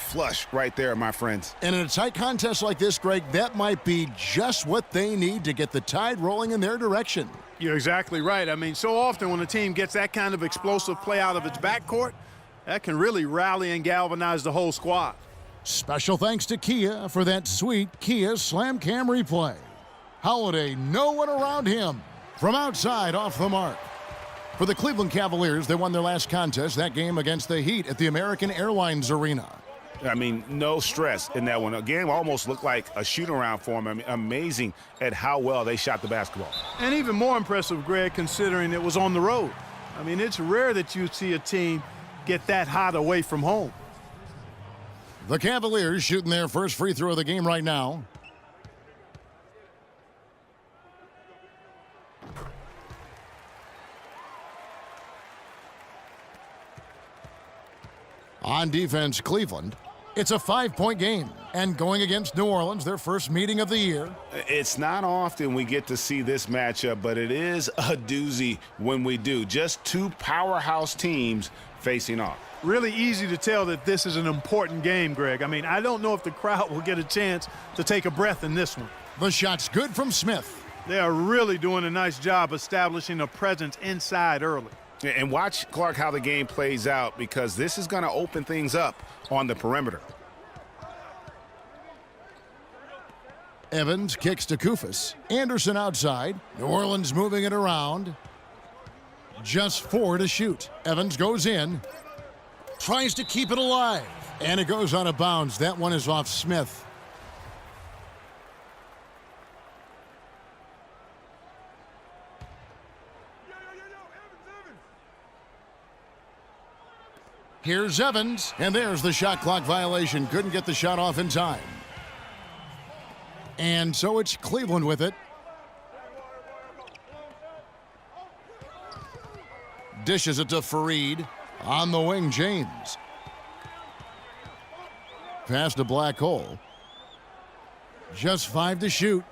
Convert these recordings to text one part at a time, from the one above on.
flush right there, my friends. And in a tight contest like this, Greg, that might be just what they need to get the tide rolling in their direction. You're exactly right. I mean, so often when a team gets that kind of explosive play out of its backcourt, that can really rally and galvanize the whole squad. Special thanks to Kia for that sweet Kia Slam Cam replay. Holiday, no one around him. From outside, off the mark. For the Cleveland Cavaliers, they won their last contest, that game against the Heat at the American Airlines Arena. I mean, no stress in that one. Again, almost looked like a shoot-around for them. I mean, amazing at how well they shot the basketball. And even more impressive, Greg, considering it was on the road. I mean, it's rare that you see a team get that hot away from home. The Cavaliers shooting their first free throw of the game right now. On defense, Cleveland. It's a 5-point game. And going against New Orleans, their first meeting of the year. It's not often we get to see this matchup, but it is a doozy when we do. Just two powerhouse teams facing off. Really easy to tell that this is an important game, Greg. I mean, I don't know if the crowd will get a chance to take a breath in this one. The shot's good from Smith. They are really doing a nice job establishing a presence inside early. And watch, Clark, how the game plays out, because this is going to open things up on the perimeter. Evans kicks to Kufis. Anderson outside. New Orleans moving it around. Just 4 to shoot. Evans goes in. Tries to keep it alive. And it goes out of bounds. That one is off Smith. Here's Evans, and there's the shot clock violation. Couldn't get the shot off in time. And so it's Cleveland with it. Dishes it to Fareed. On the wing, James. Pass to Black Hole. Just 5 to shoot.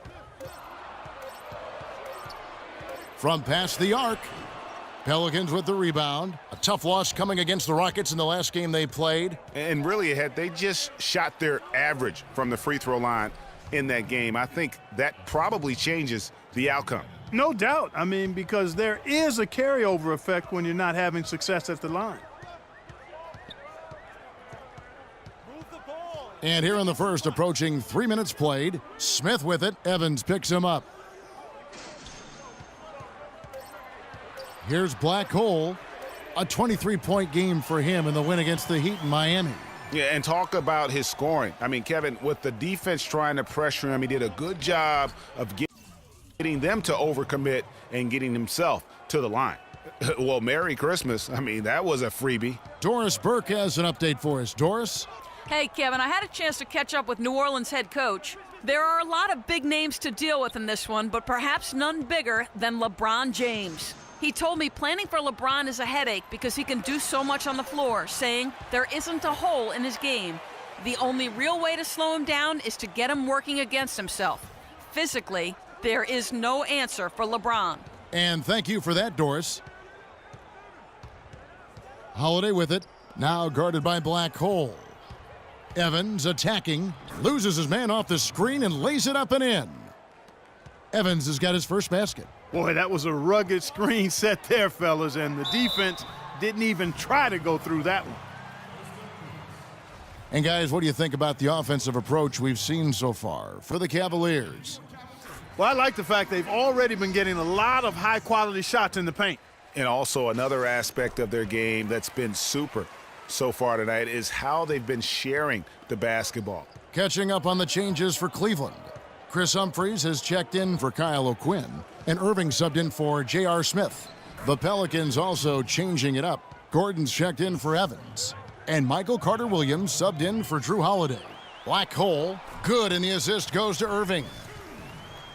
From past the arc. Pelicans with the rebound. A tough loss coming against the Rockets in the last game they played. And really, they just shot their average from the free throw line in that game. I think that probably changes the outcome. No doubt. I mean, because there is a carryover effect when you're not having success at the line. And here in the first, approaching 3 minutes played. Smith with it. Evans picks him up. Here's Black Hole. A 23-point game for him in the win against the Heat in Miami. Yeah, and talk about his scoring. I mean, Kevin, with the defense trying to pressure him, he did a good job of getting them to overcommit and getting himself to the line. Well, Merry Christmas. I mean, that was a freebie. Doris Burke has an update for us. Doris? Hey, Kevin, I had a chance to catch up with New Orleans head coach. There are a lot of big names to deal with in this one, but perhaps none bigger than LeBron James. He told me planning for LeBron is a headache because he can do so much on the floor, saying there isn't a hole in his game. The only real way to slow him down is to get him working against himself. Physically, there is no answer for LeBron. And thank you for that, Doris. Holiday with it, now guarded by Black Hole. Evans attacking, loses his man off the screen and lays it up and in. Evans has got his first basket. Boy, that was a rugged screen set there, fellas, and the defense didn't even try to go through that one. And guys, what do you think about the offensive approach we've seen so far for the Cavaliers? Well, I like the fact they've already been getting a lot of high-quality shots in the paint. And also another aspect of their game that's been super so far tonight is how they've been sharing the basketball. Catching up on the changes for Cleveland. Chris Humphries has checked in for Kyle O'Quinn, and Irving subbed in for J.R. Smith. The Pelicans also changing it up. Gordon's checked in for Evans, and Michael Carter-Williams subbed in for Drew Holiday. Black Hole, good, and the assist goes to Irving.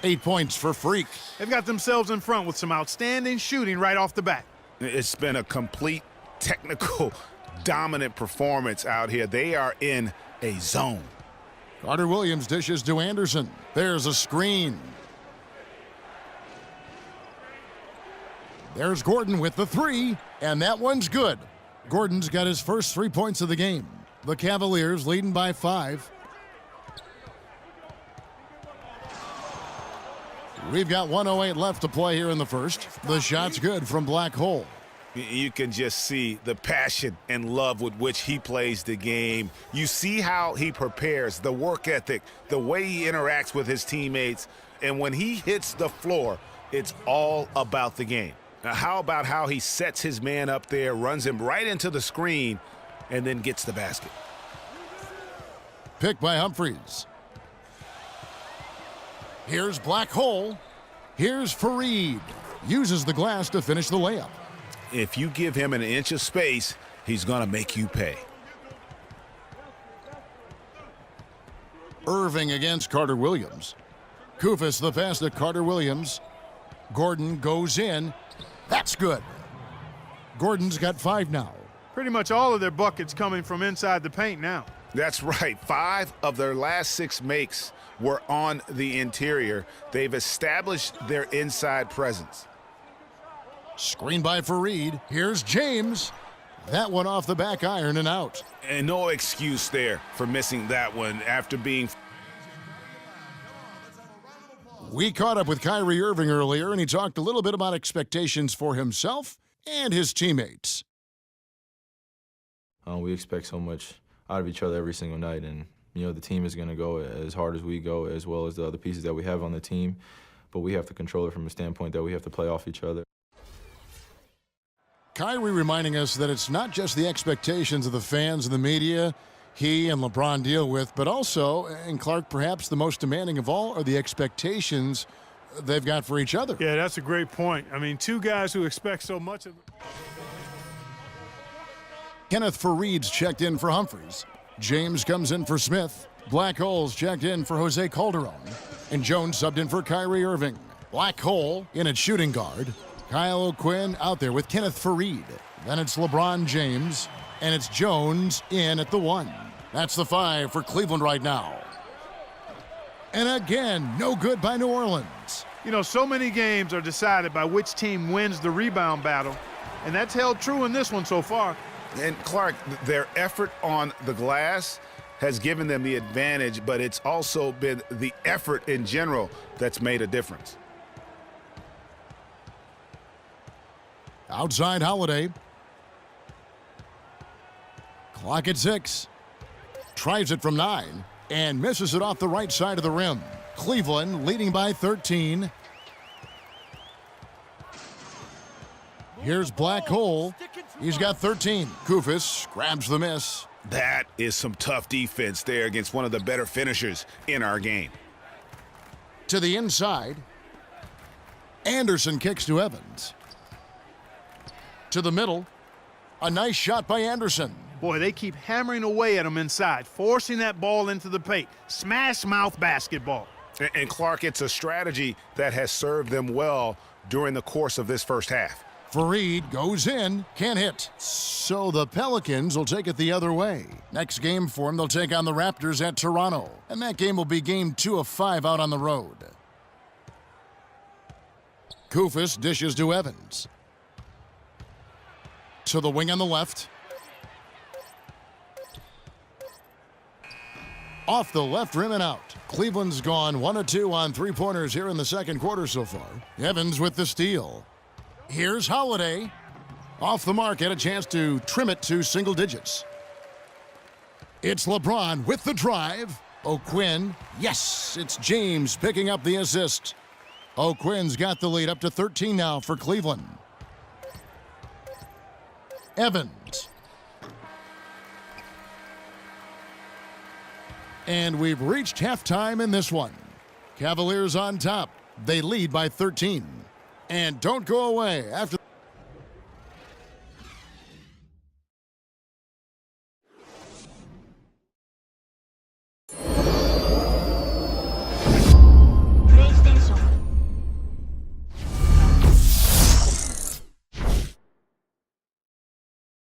8 points for Freak. They've got themselves in front with some outstanding shooting right off the bat. It's been a complete technical dominant performance out here. They are in a zone. Carter-Williams dishes to Anderson. There's a screen. There's Gordon with the 3, and that one's good. Gordon's got his first 3 points of the game. The Cavaliers leading by 5. We've got 1:08 left to play here in the first. The shot's good from Black Hole. You can just see the passion and love with which he plays the game. You see how he prepares, the work ethic, the way he interacts with his teammates. And when he hits the floor, it's all about the game. Now, how about how he sets his man up there, runs him right into the screen, and then gets the basket? Picked by Humphries. Here's Black Hole. Here's Fareed. Uses the glass to finish the layup. If you give him an inch of space, he's going to make you pay. Irving against Carter Williams. Kufis the pass to Carter Williams. Gordon goes in. That's good. Gordon's got 5 now. Pretty much all of their buckets coming from inside the paint now. That's right. 5 of their last 6 makes were on the interior. They've established their inside presence. Screen by Fareed. Here's James. That one off the back iron and out. And no excuse there for missing that one after being... We caught up with Kyrie Irving earlier, and he talked a little bit about expectations for himself and his teammates. We expect so much out of each other every single night, and the team is going to go as hard as we go, as well as the other pieces that we have on the team. But we have to control it from a standpoint that we have to play off each other. Kyrie reminding us that it's not just the expectations of the fans and the media he and LeBron deal with, but also, and Clark, perhaps the most demanding of all, are the expectations they've got for each other. Yeah, that's a great point. I mean, 2 guys who expect so much of... Kenneth Fareed's checked in for Humphries. James comes in for Smith. Black Hole's checked in for Jose Calderon. And Jones subbed in for Kyrie Irving. Black Hole in at shooting guard. Kyle O'Quinn out there with Kenneth Fareed. Then it's LeBron James. And it's Jones in at the 1. That's the 5 for Cleveland right now. And again, no good by New Orleans. So many games are decided by which team wins the rebound battle, and that's held true in this one so far. And Clark, their effort on the glass has given them the advantage, but it's also been the effort in general that's made a difference. Outside Holiday. Clock at 6. Tries it from 9 and misses it off the right side of the rim. Cleveland leading by 13. Here's Black Hole. He's got 13. Kufis grabs the miss. That is some tough defense there against one of the better finishers in our game. To the inside. Anderson kicks to Evans. To the middle. A nice shot by Anderson. Boy, they keep hammering away at him inside, forcing that ball into the paint. Smash mouth basketball. And Clark, it's a strategy that has served them well during the course of this first half. Fareed goes in, can't hit. So the Pelicans will take it the other way. Next game for them, they'll take on the Raptors at Toronto. And that game will be game 2 of 5 out on the road. Kufis dishes to Evans. To the wing on the left. Off the left rim and out. Cleveland's gone 1 of 2 on 3-pointers here in the second quarter so far. Evans with the steal. Here's Holiday. Off the mark, had a chance to trim it to single digits. It's LeBron with the drive. O'Quinn. Yes, it's James picking up the assist. O'Quinn's got the lead up to 13 now for Cleveland. Evans. And we've reached halftime in this one. Cavaliers on top. They lead by 13. And don't go away after